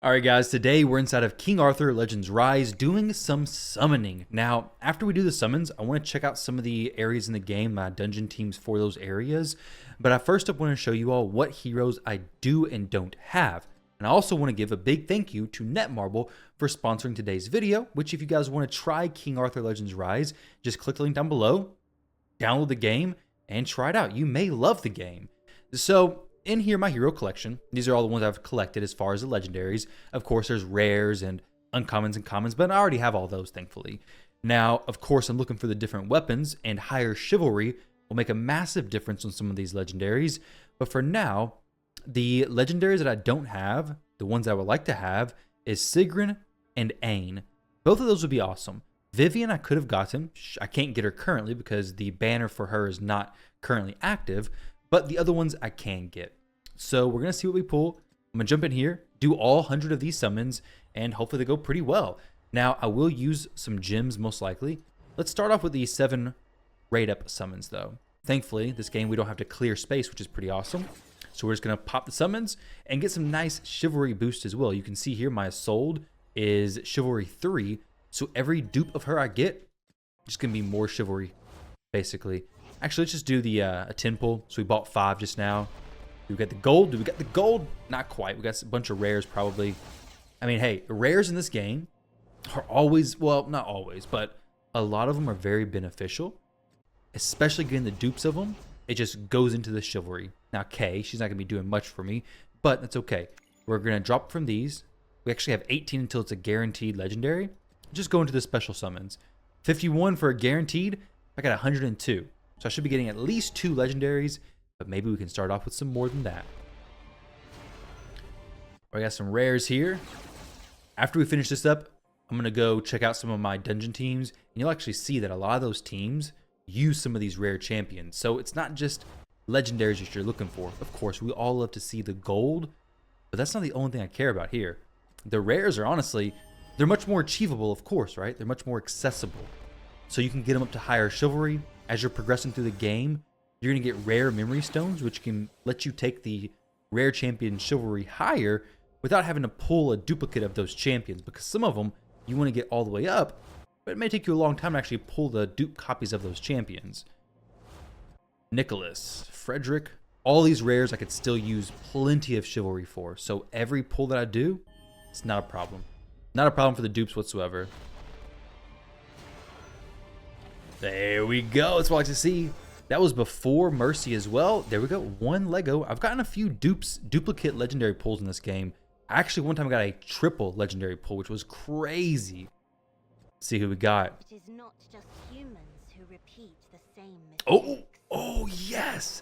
Alright guys, today we're inside of King Arthur Legends Rise doing some summoning. Now, after we do the summons, I want to check out some of the areas in the game, my dungeon teams for those areas. But I first up want to show you all what heroes I do and don't have. And I also want to give a big thank you to Netmarble for sponsoring today's video, which if you guys want to try King Arthur Legends Rise, just click the link down below, download the game, and try it out. You may love the game. So, in here, my hero collection. These are all the ones I've collected as far as the legendaries. Of course, there's rares and uncommons and commons, but I already have all those, thankfully. Now, of course, I'm looking for the different weapons, and higher chivalry will make a massive difference on some of these legendaries. But for now, the legendaries that I don't have, the ones I would like to have, is Sigrun and Aine. Both of those would be awesome. Vivian I could have gotten. I can't get her currently because the banner for her is not currently active, but the other ones I can get. So we're going to see what we pull. I'm going to jump in here, do all 100 of these summons, and hopefully they go pretty well. Now, I will use some gems most likely. Let's start off with the 7 raid up summons though. Thankfully, this game we don't have to clear space, which is pretty awesome. So we're just going to pop the summons and get some nice chivalry boost as well. You can see here my sold is chivalry 3. So every dupe of her I get, just going to be more chivalry, basically. Actually, let's just do the a 10 pull. So we bought 5 just now. Do we get the gold? Do we get the gold? Not quite. We got a bunch of rares probably. I mean, hey, rares in this game are always, well, not always, but a lot of them are very beneficial. Especially getting the dupes of them. It just goes into the chivalry. Now, Kay, she's not going to be doing much for me, but that's okay. We're going to drop from these. We actually have 18 until it's a guaranteed legendary. Just go into the special summons. 51 for a guaranteed. I got 102. So I should be getting at least 2 legendaries, but maybe we can start off with some more than that. I got some rares here. After we finish this up, I'm going to go check out some of my dungeon teams, and you'll actually see that a lot of those teams use some of these rare champions. So it's not just legendaries that you're looking for. Of course, we all love to see the gold, but that's not the only thing I care about here. The rares are honestly, they're much more achievable, of course, right? They're much more accessible. So you can get them up to higher chivalry. As you're progressing through the game, you're going to get rare memory stones, which can let you take the rare champion chivalry higher without having to pull a duplicate of those champions, because some of them you want to get all the way up, but it may take you a long time to actually pull the dupe copies of those champions. Nicholas, Frederick, all these rares I could still use plenty of chivalry for, so every pull that I do, it's not a problem. Not a problem for the dupes whatsoever. There we go. That's what I like to see. That was before Mercy as well. There we go. 1 Lego. I've gotten a few duplicate legendary pulls in this game. Actually, one time I got a triple legendary pull, which was crazy. Let's see who we got. It is not just humans who repeat the same mistakes. Oh, yes.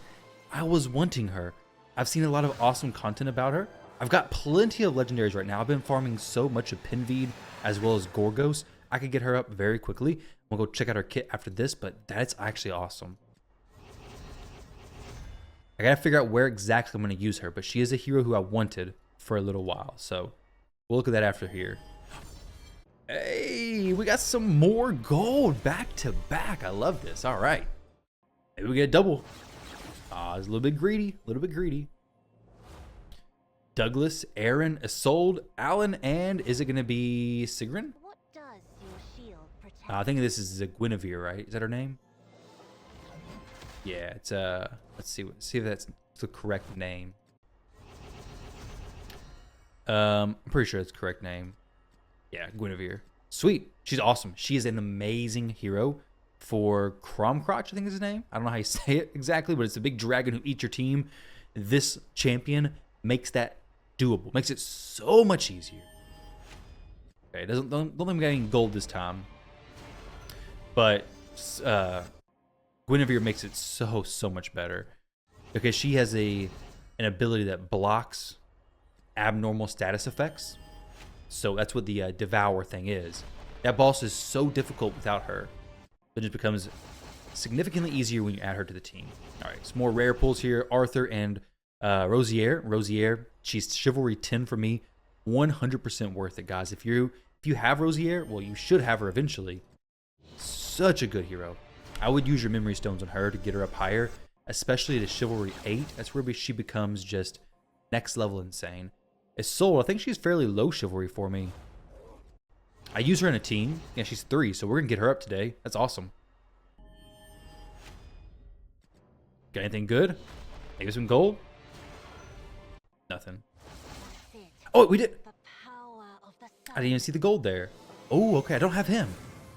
I was wanting her. I've seen a lot of awesome content about her. I've got plenty of legendaries right now. I've been farming so much of Pinvid as well as Gorgos. I could get her up very quickly. We'll go check out her kit after this, but that's actually awesome. I gotta figure out where exactly I'm gonna use her, but she is a hero who I wanted for a little while, so we'll look at that after here. Hey, we got some more gold back to back. I love this. All right, maybe we get a double. It's a little bit greedy, Douglas, Aaron, Isolde, Alan, and is it gonna be Sigrun? What does your shield protect? I think this is a Guinevere, right? Is that her name? Yeah, it's let's see if that's the correct name. I'm pretty sure it's the correct name. Yeah, Guinevere. Sweet. She's awesome. She is an amazing hero for Cromcrotch, I think is his name. I don't know how you say it exactly, but it's a big dragon who eats your team. This champion makes that doable. Makes it so much easier. Okay, don't think I'm getting gold this time. But Guinevere makes it so much better because she has an ability that blocks abnormal status effects. So that's what the Devour thing is. That boss is so difficult without her. It just becomes significantly easier when you add her to the team. All right, some more rare pulls here. Arthur and Rosier. Rosier, she's chivalry 10 for me. 100% worth it, guys. If you have Rosier, well, you should have her eventually. Such a good hero. I would use your memory stones on her to get her up higher, especially to chivalry 8. That's where she becomes just next level insane. is sold. I think she's fairly low chivalry for me. I use her in a team. Yeah, she's 3, so we're going to get her up today. That's awesome. Got anything good? Maybe some gold? Nothing. That's it. Oh, we did. The power of the I sun. didn't even see the gold there. Oh, okay. I don't have him.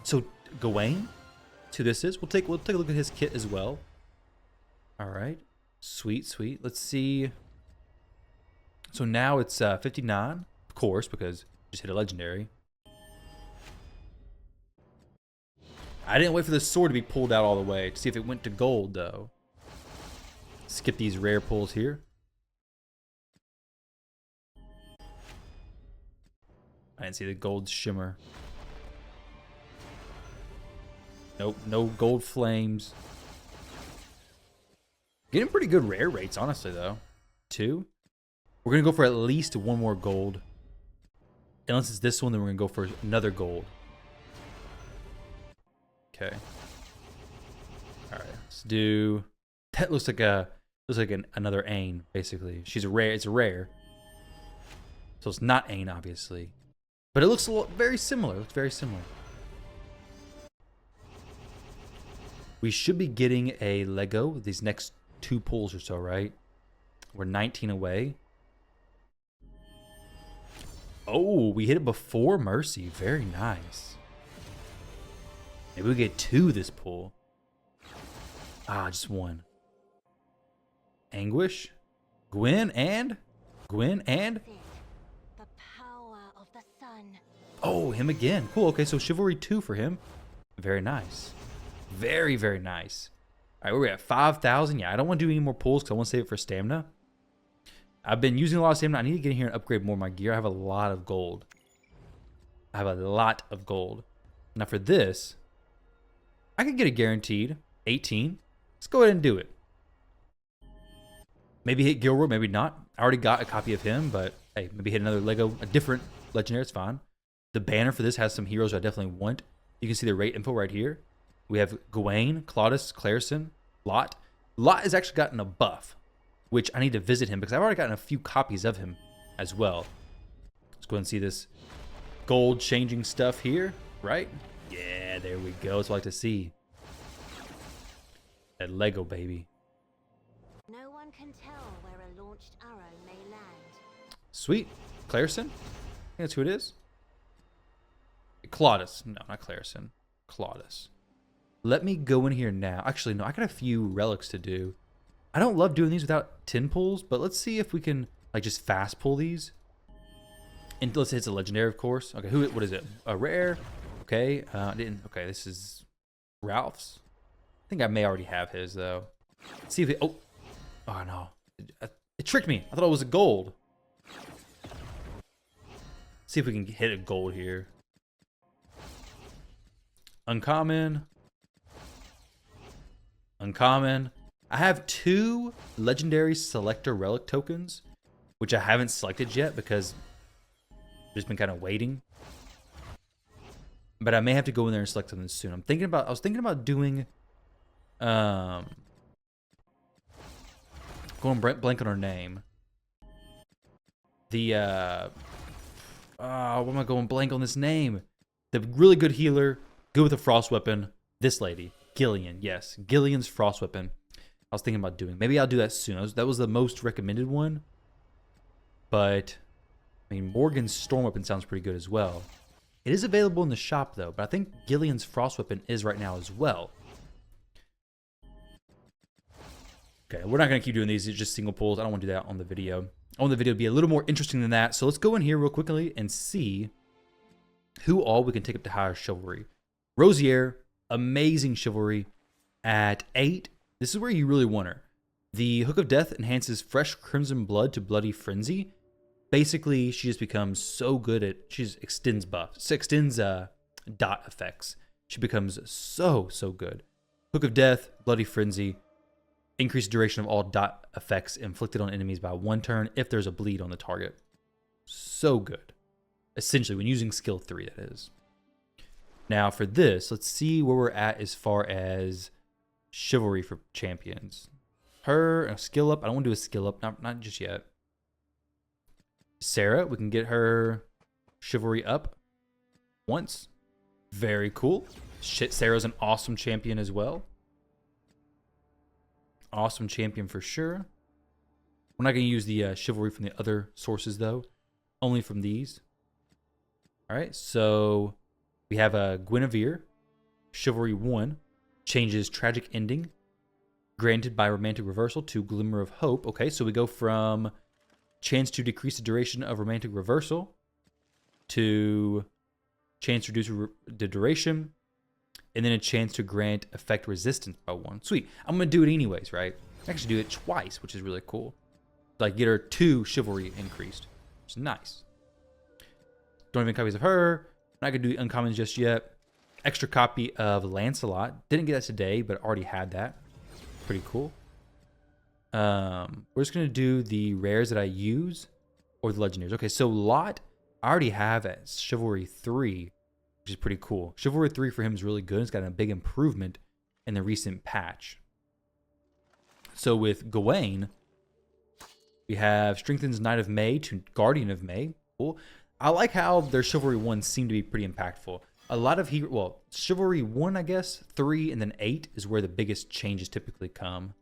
So Gawain, that's who this is. We'll take a look at his kit as well. All right. Sweet, sweet. Let's see. So now it's 59, of course, because just hit a legendary. I didn't wait for the sword to be pulled out all the way to see if it went to gold, though. Skip these rare pulls here. I didn't see the gold shimmer. Nope, no gold flames. Getting pretty good rare rates, honestly, though. 2. We're going to go for at least 1 more gold. Unless it's this one, then we're going to go for another gold. Okay. All right, let's do... That looks like another Aine, basically. She's a rare. It's a rare. So it's not Aine, obviously. But it looks very similar. It looks very similar. We should be getting a Lego these next 2 pulls or so, right? We're 19 away. Oh, we hit it before Mercy. Very nice. Maybe we get 2 this pull. Ah, just 1. Anguish, Gwen and That's it. The power of the sun. oh, him again. Cool. Okay, so chivalry 2 for him. Very nice. Very, very nice. All right, where are we at? 5,000. Yeah, I don't want to do any more pulls because I want to save it for stamina. I've been using a lot of stamina. I need to get in here and upgrade more of my gear. I have a lot of gold. Now for this, I could get a guaranteed 18. Let's go ahead and do it. Maybe hit Gilroy, maybe not. I already got a copy of him, but hey, maybe hit another Lego, a different legendary. It's fine. The banner for this has some heroes I definitely want. You can see the rate info right here. We have Gawain, Claudius, Clarison, Lot. Lot has actually gotten a buff, which I need to visit him because I've already gotten a few copies of him as well. Let's go ahead and see this gold changing stuff here, right? Yeah, there we go. That's what I like to see. That Lego, baby. No one can tell where a launched arrow may land. Sweet. Clarison? I think that's who it is. Claudius. No, not Clarison. Claudius. Let me go in here now. Actually, no, I got a few relics to do. I don't love doing these without 10 pulls, but let's see if we can like just fast pull these. And let's say it's a legendary, of course. Okay, what is it? A rare. Okay, okay, this is Ralph's. I think I may already have his though. Let's see if it, oh no. It tricked me. I thought it was a gold. See if we can hit a gold here. Uncommon. Uncommon. I have 2 legendary selector relic tokens, which I haven't selected yet because I've just been kind of waiting. But I may have to go in there and select something soon. I was thinking about doing going blank on her name. The what am I going blank on this name? The really good healer, good with a frost weapon. This lady, Gillian. Yes, Gillian's frost weapon. I was thinking about doing. Maybe I'll do that soon. That was the most recommended one. But I mean, Morgan's storm weapon sounds pretty good as well. It is available in the shop though, but I think Gillian's frost weapon is right now as well. Okay, we're not going to keep doing these. It's just single pulls. I don't want to do that on the video. I want the video to be a little more interesting than that. So let's go in here real quickly and see who all we can take up to higher chivalry. Rosier, amazing chivalry at 8. This is where you really want her. The Hook of Death enhances fresh crimson blood to bloody frenzy. Basically, she just becomes so good at, she just extends buffs, extends dot effects. She becomes so good. Hook of Death, bloody frenzy. Increase duration of all dot effects inflicted on enemies by 1 turn if there's a bleed on the target. So good. Essentially, when using skill 3, that is. Now for this, let's see where we're at as far as chivalry for champions. Her, a skill up. I don't want to do a skill up, not just yet. Sarah, we can get her chivalry up once. Very cool. Shit, Sarah's an awesome champion as well. Awesome champion for sure. We're not going to use the chivalry from the other sources, though. Only from these. All right, so we have a Guinevere. Chivalry 1. Changes tragic ending. Granted by romantic reversal to glimmer of hope. Okay, so we go from chance to decrease the duration of romantic reversal to chance to reduce the duration, and then a chance to grant effect resistance by 1. Sweet. I'm going to do it anyways, right? Actually do it twice, which is really cool. Like, get her 2 chivalry increased, which is nice. Don't have any copies of her. Not going to do the uncommons just yet. Extra copy of Lancelot. Didn't get that today, but already had that. Pretty cool. We're just going to do the rares that I use or the legendaries. Okay, so Lot, I already have at Chivalry 3, which is pretty cool. Chivalry 3 for him is really good. It's got a big improvement in the recent patch. So with Gawain, we have strengthens Knight of May to Guardian of May. Cool. I like how their Chivalry 1 seem to be pretty impactful. A lot of Chivalry 1, I guess, 3, and then 8 is where the biggest changes typically come.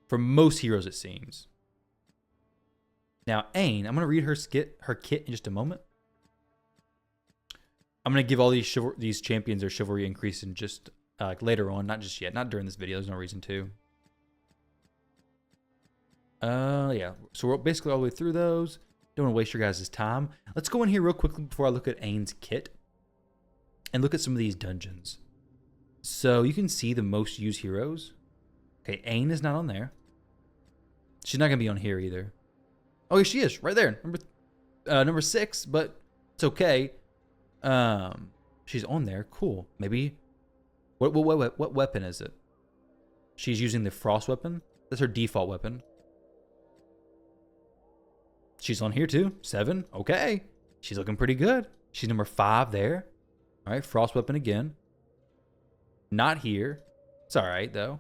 For most heroes, it seems. Now, Aine, I'm going to read her kit in just a moment. I'm going to give all these champions their chivalry increase in just later on, not just yet, not during this video. There's no reason to. Yeah, so we're basically all the way through those. Don't want to waste your guys' time. Let's go in here real quickly before I look at Aine's kit and look at some of these dungeons. So you can see the most used heroes. Okay, Aine is not on there. She's not going to be on here either. Oh, yeah, she is right there. Number 6, but it's okay. She's on there. Cool. Maybe. What weapon is it? She's using the frost weapon. That's her default weapon. She's on here too. 7. Okay. She's looking pretty good. She's number 5 there. All right. Frost weapon again. Not here. It's all right though.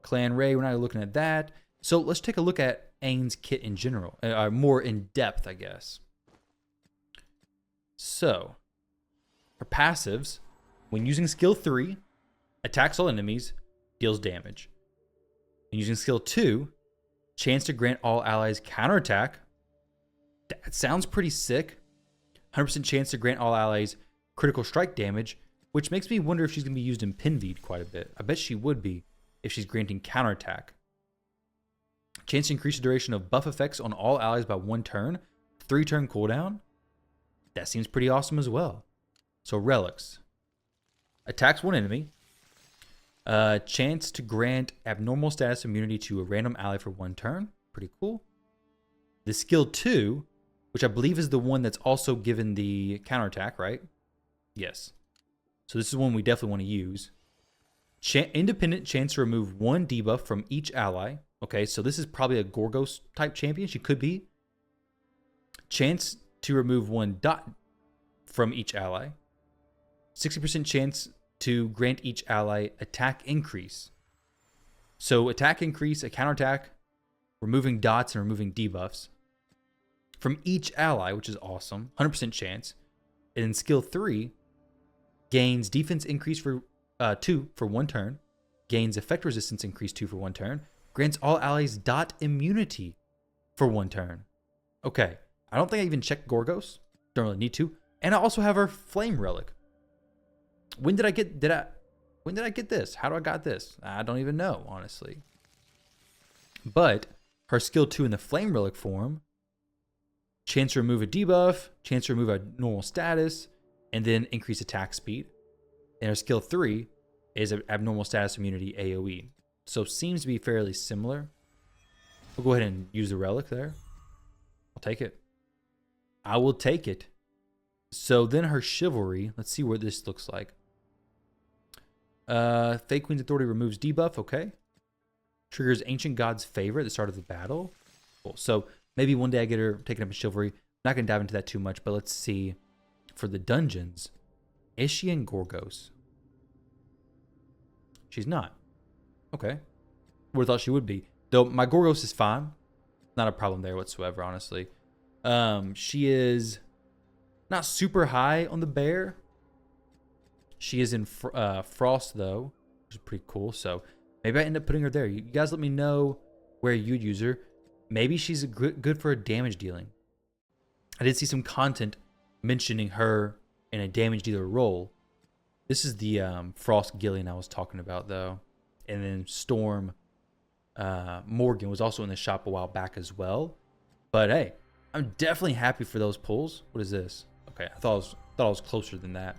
Clan Ray. We're not looking at that. So let's take a look at Aine's kit in general. More in depth, I guess. So, her passives, when using skill 3, attacks all enemies, deals damage. When using skill 2, chance to grant all allies counterattack. That sounds pretty sick. 100% chance to grant all allies critical strike damage, which makes me wonder if she's going to be used in Pinveed quite a bit. I bet she would be if she's granting counterattack. Chance to increase the duration of buff effects on all allies by 1 turn. 3-turn cooldown. That seems pretty awesome as well. So relics. Attacks 1 enemy. Chance to grant abnormal status immunity to a random ally for 1 turn. Pretty cool. The skill 2, which I believe is the one that's also given the counterattack, right? Yes. So this is one we definitely want to use. Independent chance to remove 1 debuff from each ally. Okay, so this is probably a Gorgos type champion. She could be. Chance to remove 1 dot from each ally. 60% chance to grant each ally attack increase. So attack increase, a counterattack, removing dots and removing debuffs from each ally, which is awesome. 100% chance. And then skill 3 gains defense increase for 2 for 1 turn. Gains effect resistance increase 2 for 1 turn. Grants all allies dot immunity for 1 turn. Okay. I don't think I even checked Gorgos. Don't really need to. And I also have her flame relic. When did I get this? How do I got this? I don't even know, honestly. But her skill 2 in the flame relic form, chance to remove a debuff, chance to remove a normal status, and then increase attack speed. And her skill 3 is an abnormal status immunity AoE. So seems to be fairly similar. We'll go ahead and use the relic there. I'll take it. I will take it. So then her chivalry. Let's see what this looks like. Fake Queen's Authority removes debuff. Okay. Triggers Ancient God's Favor at the start of the battle. Cool. So maybe one day I get her taken up in chivalry. Not going to dive into that too much, but let's see. For the dungeons, is she in Gorgos? She's not. Okay. Would have thought she would be. Though my Gorgos is fine. Not a problem there whatsoever, honestly. She is not super high on the bear. She is in Frost, though, which is pretty cool. So maybe I end up putting her there. You guys let me know where you'd use her. Maybe she's good for a damage dealing. I did see some content mentioning her in a damage dealer role. This is the Frost Gillian I was talking about, though. And then Storm Morgan was also in the shop a while back as well. But hey, I'm definitely happy for those pulls. What is this? Okay, I thought I was closer than that.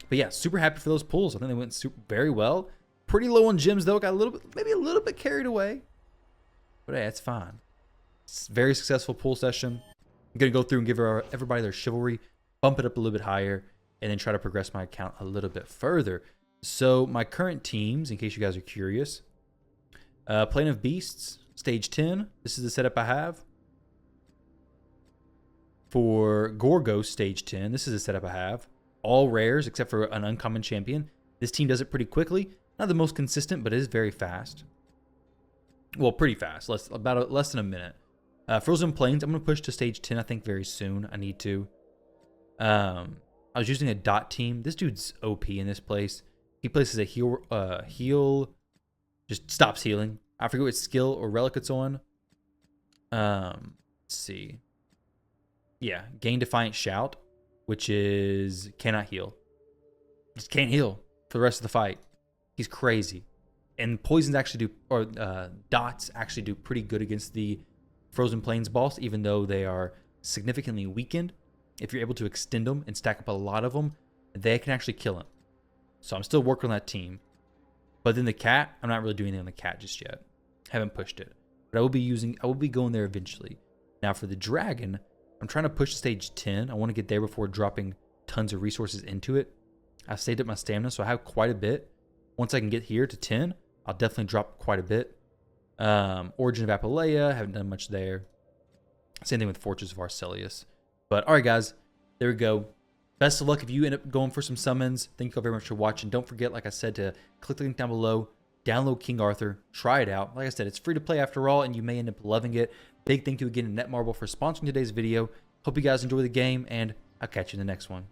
But yeah, super happy for those pulls. I think they went very well. Pretty low on gems though. Got maybe a little bit carried away. But hey, that's fine. It's a very successful pull session. I'm gonna go through and give everybody their chivalry, bump it up a little bit higher, and then try to progress my account a little bit further. So my current teams, in case you guys are curious, Plane of Beasts, stage 10. This is the setup I have. For Gorgos, stage 10, this is the setup I have. All rares except for an uncommon champion. This team does it pretty quickly. Not the most consistent, but it is very fast. Well, pretty fast. Less than a minute. Frozen Plains, I'm going to push to stage 10, I think, very soon. I need to. I was using a dot team. This dude's OP in this place. He places a heal, just stops healing. I forget what skill or relic it's on. Let's see. Yeah, gain Defiant Shout, which is cannot heal. Just can't heal for the rest of the fight. He's crazy. And poisons actually do, or dots actually do pretty good against the Frozen Plains boss, even though they are significantly weakened. If you're able to extend them and stack up a lot of them, they can actually kill him. So I'm still working on that team. But then the cat, I'm not really doing anything on the cat just yet. Haven't pushed it. But I will be going there eventually. Now for the dragon, I'm trying to push to stage 10. I want to get there before dropping tons of resources into it. I've saved up my stamina, so I have quite a bit. Once I can get here to 10, I'll definitely drop quite a bit. Origin of Apuleia, haven't done much there. Same thing with Fortress of Arcelius. But alright guys, there we go. Best of luck if you end up going for some summons. Thank you all very much for watching. Don't forget, like I said, to click the link down below. Download King Arthur. Try it out. Like I said, it's free to play after all, and you may end up loving it. Big thank you again to Netmarble for sponsoring today's video. Hope you guys enjoy the game, and I'll catch you in the next one.